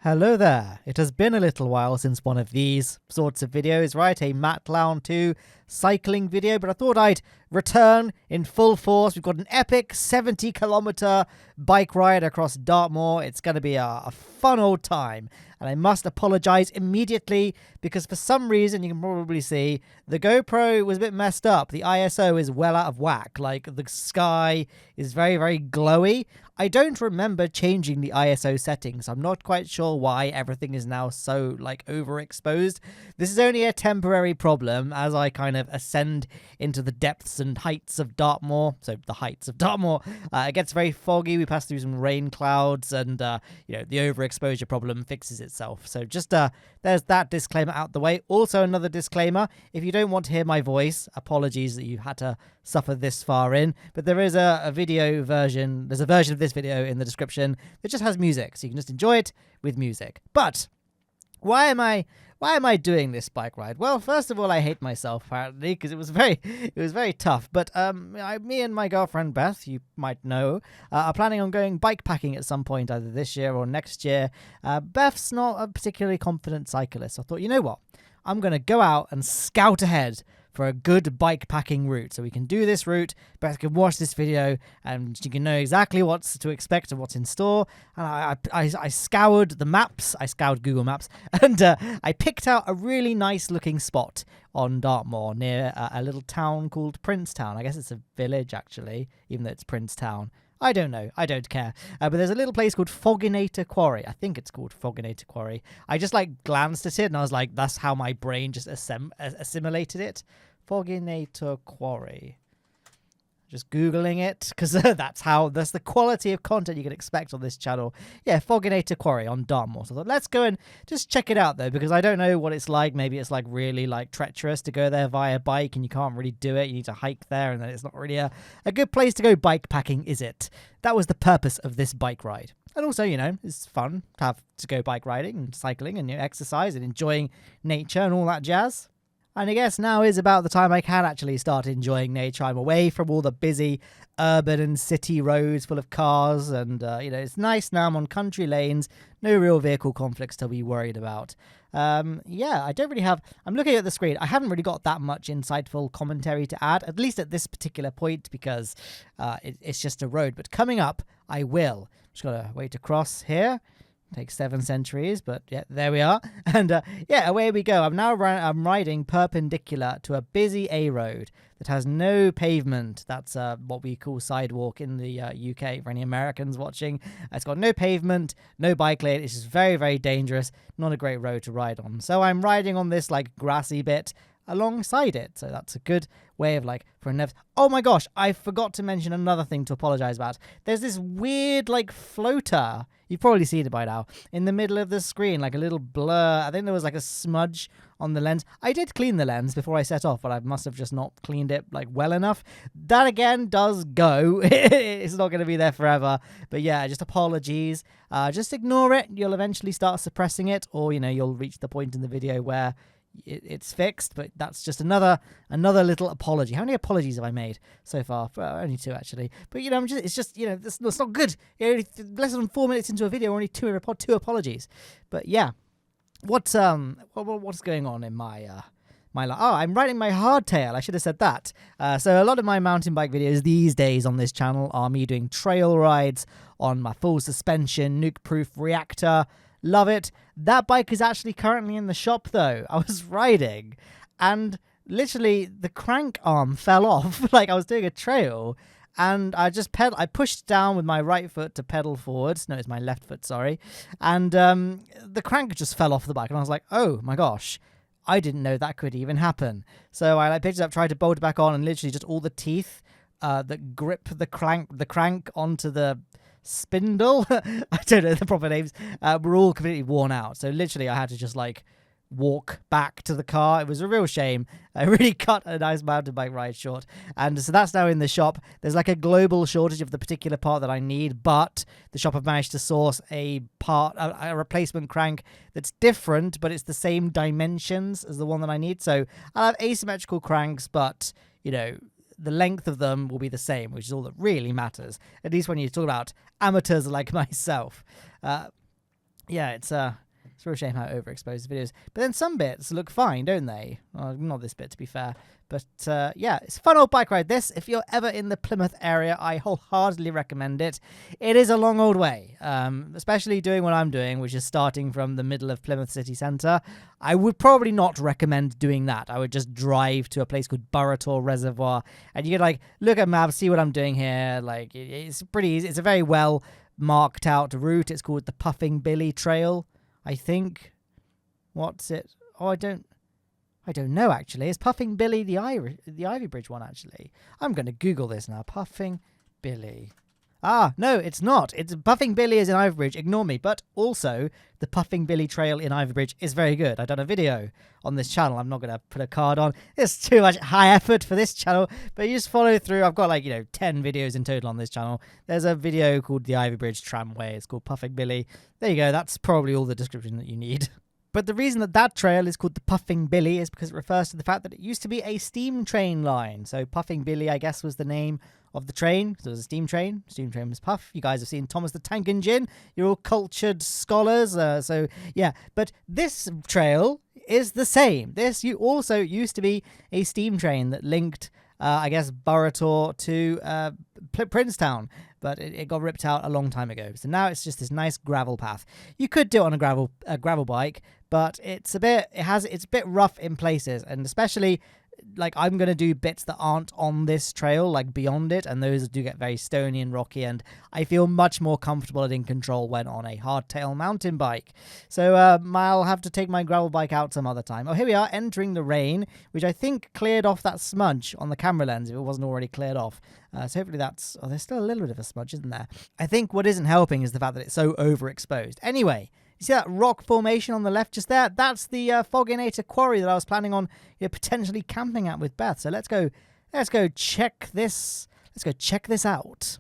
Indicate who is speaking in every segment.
Speaker 1: Hello there. It has been a little while since one of these sorts of videos, right? A Matt Lown 2 cycling video, but I thought I'd return in full force. We've got an epic 70-kilometer bike ride across Dartmoor. It's going to be a fun old time. And I must apologize immediately because for some reason, you can probably see, the GoPro was a bit messed up. The ISO is well out of whack. Like, the sky is very, very glowy. I don't remember changing the ISO settings. I'm not quite sure why everything is now so, like, overexposed. This is only a temporary problem as I kind of ascend into the depths and heights of Dartmoor. So, the heights of Dartmoor. It gets very foggy. We pass through some rain clouds and, the overexposure problem fixes itself. So, just, there's that disclaimer out the way. Also, another disclaimer. If you don't want to hear my voice, apologies that you had to suffer this far in. But there is a video version. There's a version of this video in the description that just has music, so you can just enjoy it with music. But why am I doing this bike ride? Well, first of all, I hate myself apparently because it was very tough. But me and my girlfriend Beth, you might know, are planning on going bikepacking at some point, either this year or next year. Beth's not a particularly confident cyclist. So I thought, you know what? I'm going to go out and scout ahead for a good bikepacking route. So we can do this route, Beth can watch this video, and she can know exactly what's to expect and what's in store. And I scoured the maps, I scoured Google Maps, and I picked out a really nice looking spot on Dartmoor near a little town called Princetown. I guess it's a village, actually, even though it's Princetown. I don't know. I don't care. But there's a little place called Fogginator Quarry. I think it's called Fogginator Quarry. I just glanced at it and I was like, that's how my brain just assimilated it. Fogginator Quarry. Just Googling it because that's the quality of content you can expect on this channel. Yeah, Fogginator Quarry on Dartmoor. So I thought, let's go and just check it out though, because I don't know what it's like. Maybe it's really treacherous to go there via bike and you can't really do it. You need to hike there and then it's not really a good place to go bikepacking, is it? That was the purpose of this bike ride. And also, it's fun to go bike riding and cycling and exercise and enjoying nature and all that jazz. And I guess now is about the time I can actually start enjoying nature. I'm away from all the busy urban and city roads full of cars. And, it's nice now. I'm on country lanes. No real vehicle conflicts to be worried about. I don't really have... I'm looking at the screen. I haven't really got that much insightful commentary to add, at least at this particular point, because it's just a road. But coming up, I will. Just got to wait to cross here. Takes 7 centuries, but yeah, there we are. And away we go. I'm riding perpendicular to a busy A road that has no pavement. That's what we call sidewalk in the UK for any Americans watching. It's got no pavement, no bike lane. It's just very, very dangerous. Not a great road to ride on. So I'm riding on this grassy bit alongside it. So that's a good way of oh my gosh, I forgot to mention another thing to apologize about. There's this weird floater. You've probably seen it by now. In the middle of the screen, a little blur. I think there was a smudge on the lens. I did clean the lens before I set off, but I must have just not cleaned it well enough. That again does go. It's not going to be there forever. But yeah, just apologies. Just ignore it. You'll eventually start suppressing it, or you'll reach the point in the video where it's fixed. But that's just another little apology. How many apologies have I made so far? Only 2 actually. But it's not good. Less than 4 minutes into a video, only 2 apologies. But yeah, what's going on in my life? Oh, I'm riding my Hardtail. I should have said that. So a lot of my mountain bike videos these days on this channel are me doing trail rides on my full suspension nuke-proof reactor. Love it. That bike is actually currently in the shop though. I was riding and literally the crank arm fell off. I was doing a trail and I pushed down with my right foot to pedal forwards. No, it's my left foot, sorry. And the crank just fell off the bike and I was like, oh my gosh, I didn't know that could even happen. So I picked it up, tried to bolt it back on, and literally just all the teeth that grip the crank onto the spindle, I don't know the proper names, were all completely worn out. So literally I had to just walk back to the car. It was a real shame. I really cut a nice mountain bike ride short. And so that's now in the shop. There's a global shortage of the particular part that I need, but the shop have managed to source a replacement crank that's different, but it's the same dimensions as the one that I need. So I'll have asymmetrical cranks, but the length of them will be the same, which is all that really matters, at least when you talk about amateurs like myself. yeah, it's a real shame how overexposed the videos. But then some bits look fine, don't they? Well, not this bit, to be fair. But yeah, it's a fun old bike ride. This, if you're ever in the Plymouth area, I wholeheartedly recommend it. It is a long old way, especially doing what I'm doing, which is starting from the middle of Plymouth city centre. I would probably not recommend doing that. I would just drive to a place called Burrator Reservoir, and you could like look at maps, see what I'm doing here. Like it's pretty easy. It's a very well marked out route. It's called the Puffing Billy Trail, I think. What's it? Oh, I don't know, actually. Is Puffing Billy the Ivy Bridge one, actually? I'm going to Google this now. Puffing Billy. Ah, no, it's not. It's Puffing Billy is in Ivy Bridge. Ignore me. But also, the Puffing Billy Trail in Ivy Bridge is very good. I've done a video on this channel. I'm not going to put a card on. It's too much high effort for this channel. But you just follow through. I've got 10 videos in total on this channel. There's a video called the Ivy Bridge Tramway. It's called Puffing Billy. There you go. That's probably all the description that you need. But the reason that trail is called the Puffing Billy is because it refers to the fact that it used to be a steam train line. So Puffing Billy, I guess, was the name of the train. So it was a steam train. Steam train was Puff. You guys have seen Thomas the Tank Engine. You're all cultured scholars. So, yeah. But this trail is the same. This also used to be a steam train that linked, I guess, Burrator to Princetown. But it got ripped out a long time ago. So now it's just this nice gravel path. You could do it on a gravel bike, but it's a bit rough in places, and especially like I'm going to do bits that aren't on this trail, like beyond it, and those do get very stony and rocky, and I feel much more comfortable and in control when on a hardtail mountain bike. So I'll have to take my gravel bike out some other time. Oh, here we are, entering the rain, which I think cleared off that smudge on the camera lens if it wasn't already cleared off. So hopefully that's... Oh, there's still a little bit of a smudge, isn't there? I think what isn't helping is the fact that it's so overexposed. Anyway, you see that rock formation on the left just there? That's the Fogginator Quarry that I was planning on potentially camping at with Beth. So let's go check this. Let's go check this out.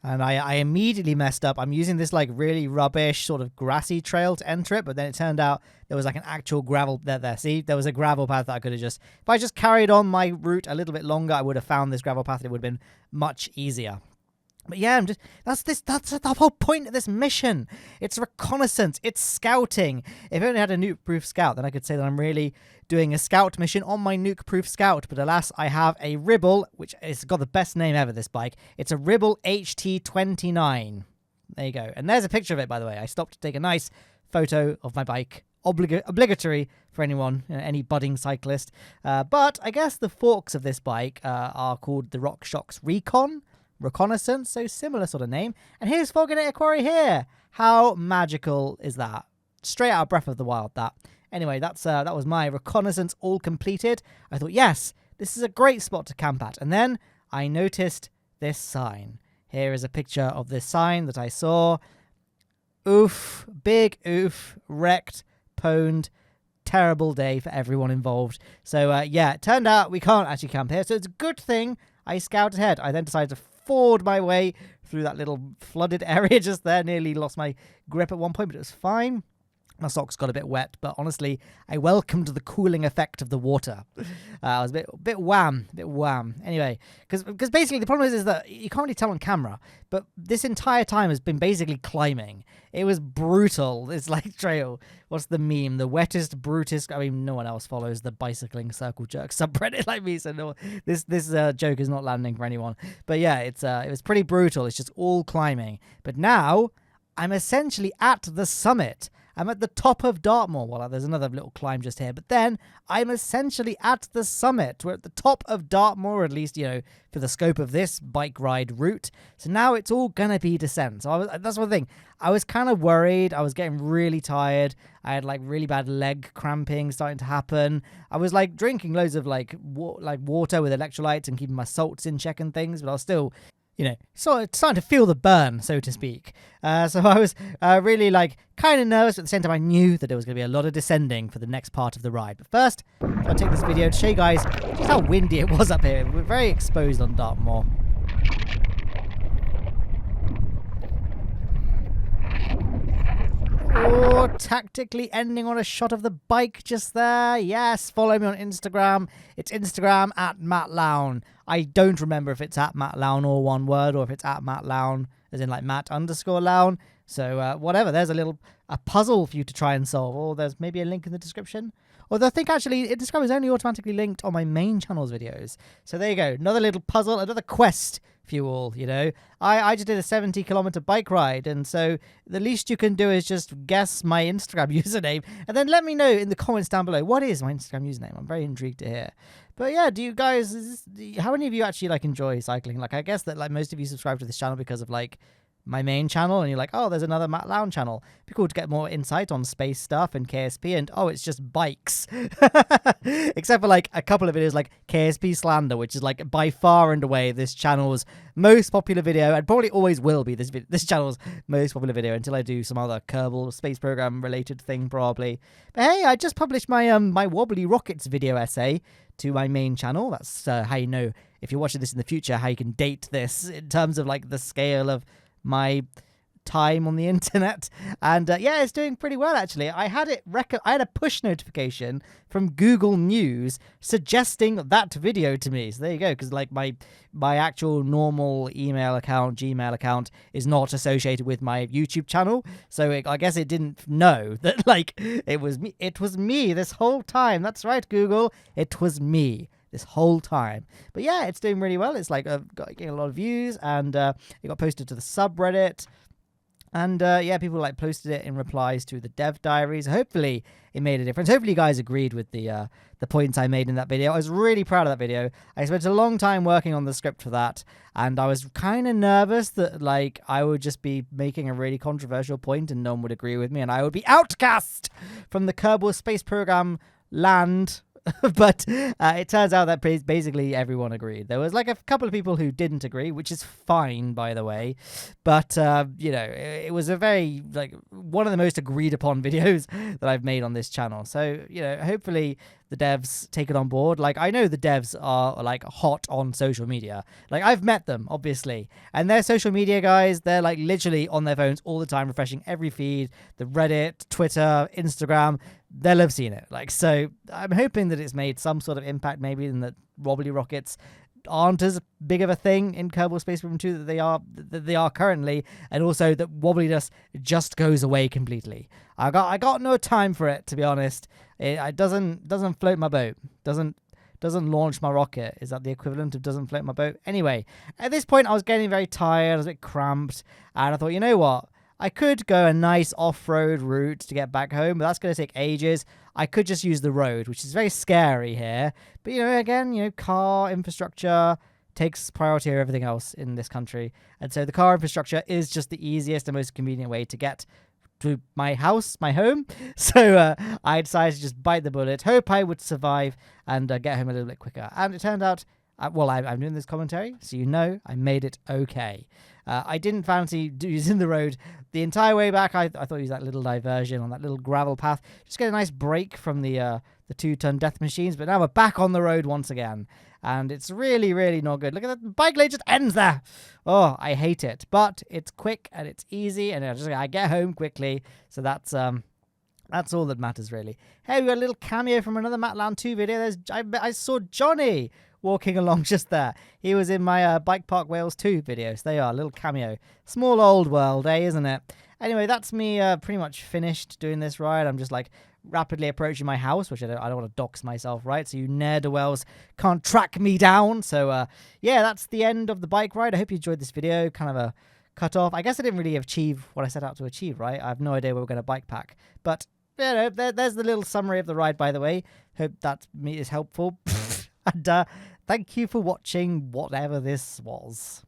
Speaker 1: And I immediately messed up. I'm using this like really rubbish sort of grassy trail to enter it, but then it turned out there was like an actual gravel there. See, there was a gravel path that I could have if I just carried on my route a little bit longer, I would have found this gravel path. It would have been much easier. But yeah, that's the whole point of this mission. It's reconnaissance. It's scouting. If I only had a nuke-proof scout, then I could say that I'm really doing a scout mission on my nuke-proof scout. But alas, I have a Ribble, which has got the best name ever, this bike. It's a Ribble HT29. There you go. And there's a picture of it, by the way. I stopped to take a nice photo of my bike. Obligatory for anyone, any budding cyclist. But I guess the forks of this bike are called the RockShox Recon. Reconnaissance, so similar sort of name. And here's Fogginator Quarry here. How magical is that? Straight out of Breath of the Wild, that. Anyway, that was my reconnaissance all completed. I thought, yes, this is a great spot to camp at. And then I noticed this sign. Here is a picture of this sign that I saw. Oof, big oof, wrecked, pwned, terrible day for everyone involved. So, yeah, it turned out we can't actually camp here. So it's a good thing I scouted ahead. I then decided to ford my way through that little flooded area just there. Nearly lost my grip at one point, but it was fine. My socks got a bit wet, but honestly, I welcomed the cooling effect of the water. I was a bit wham. Anyway, because basically the problem is that you can't really tell on camera, but this entire time has been basically climbing. It was brutal. It's like trail. What's the meme? The wettest, brutest. I mean, no one else follows the bicycling circle jerk subreddit like me, so no, this joke is not landing for anyone. But yeah, it was pretty brutal. It's just all climbing. But now I'm essentially at the summit. I'm at the top of Dartmoor. Well, there's another little climb just here. But then I'm essentially at the summit. We're at the top of Dartmoor, at least, for the scope of this bike ride route. So now it's all going to be descent. So that's one thing. I was kind of worried. I was getting really tired. I had really bad leg cramping starting to happen. I was drinking loads of water with electrolytes and keeping my salts in check and things. But I was still... sort of starting to feel the burn, so to speak. So I was really kind of nervous, but at the same time I knew that there was going to be a lot of descending for the next part of the ride. But first, I'll take this video to show you guys just how windy it was up here. We're very exposed on Dartmoor. Oh, tactically ending on a shot of the bike just there. Yes, follow me on Instagram. It's Instagram at Matt Lown. I don't remember if it's at Matt Lown or one word, or if it's at Matt Lown, as in Matt _Lown. So whatever, there's a puzzle for you to try and solve, or there's maybe a link in the description. Although I think actually it describes only automatically linked on my main channel's videos. So there you go, another little puzzle, another quest for you all, you know. I just did a 70-kilometer bike ride, and so the least you can do is just guess my Instagram username, and then let me know in the comments down below, what is my Instagram username? I'm very intrigued to hear. But yeah, do you guys, how many of you actually like enjoy cycling? Like, I guess that like most of you subscribe to this channel because of like my main channel, and you're like, oh, there's another Matt Lown channel. It'd be cool to get more insight on space stuff and KSP, and oh, it's just bikes. Except for like a couple of videos like KSP Slander, which is like by far and away this channel's most popular video, and probably always will be this channel's most popular video until I do some other Kerbal space program related thing probably. But hey, I just published my my wobbly rockets video essay to my main channel. That's how you know, if you're watching this in the future, how you can date this in terms of like the scale of my time on the internet. And yeah, it's doing pretty well actually. I had a push notification from Google News suggesting that video to me. So there you go, because like my actual normal email account, Gmail account, is not associated with my YouTube channel. So I guess it didn't know that like it was me this whole time. That's right, Google, it was me this whole time. But yeah, it's doing really well. It's like getting a lot of views, and it got posted to the subreddit, and yeah, people like posted it in replies to the dev diaries. Hopefully it made a difference. Hopefully you guys agreed with the points I made in that video. I was really proud of that video. I spent a long time working on the script for that, and I was kind of nervous that like I would just be making a really controversial point and no one would agree with me, and I would be outcast from the Kerbal Space Program land. But it turns out that basically everyone agreed. There was like a couple of people who didn't agree, which is fine, by the way. But, you know, it was a very, like, one of the most agreed upon videos that I've made on this channel. So, you know, hopefully the devs take it on board. Like, I know the devs are, like, hot on social media. Like, I've met them, obviously. And they're social media guys. They're, like, literally on their phones all the time, refreshing every feed, the Reddit, Twitter, Instagram. They'll have seen it. Like, so I'm hoping that it's made some sort of impact, maybe, in that wobbly rockets aren't as big of a thing in Kerbal Space Program 2 that they are currently, and also that wobbliness just goes away completely. I got no time for it, to be honest. It doesn't float my boat. Doesn't launch my rocket. Is that the equivalent of doesn't float my boat? Anyway, at this point I was getting very tired, I was a bit cramped, and I thought, you know what? I could go a nice off-road route to get back home, but that's going to take ages. I could just use the road, which is very scary here. But, you know, again, you know, car infrastructure takes priority over everything else in this country. And so the car infrastructure is just the easiest and most convenient way to get to my house, my home. So I decided to just bite the bullet, hope I would survive, and get home a little bit quicker. And it turned out, well, I'm doing this commentary, so you know I made it okay. I didn't fancy using the road the entire way back. I thought use that little diversion on that little gravel path. Just get a nice break from the 2-ton death machines. But now we're back on the road once again. And it's really, really not good. Look at that. The bike lane just ends there. Oh, I hate it. But it's quick and it's easy. And I get home quickly. So that's all that matters, really. Hey, we got a little cameo from another Matt Lown 2 video. I saw Johnny walking along just there. He was in my Bike Park Wales 2 videos. They are a little cameo. Small old world, isn't it? Anyway, that's me pretty much finished doing this ride. I'm just like rapidly approaching my house, which I don't want to dox myself, right? So you ne'er-do-wells can't track me down. So yeah, that's the end of the bike ride. I hope you enjoyed this video. Kind of a cut off. I guess I didn't really achieve what I set out to achieve, right? I have no idea where we're going to bike pack. But you know, there's the little summary of the ride, by the way. Hope that is helpful. And thank you for watching whatever this was.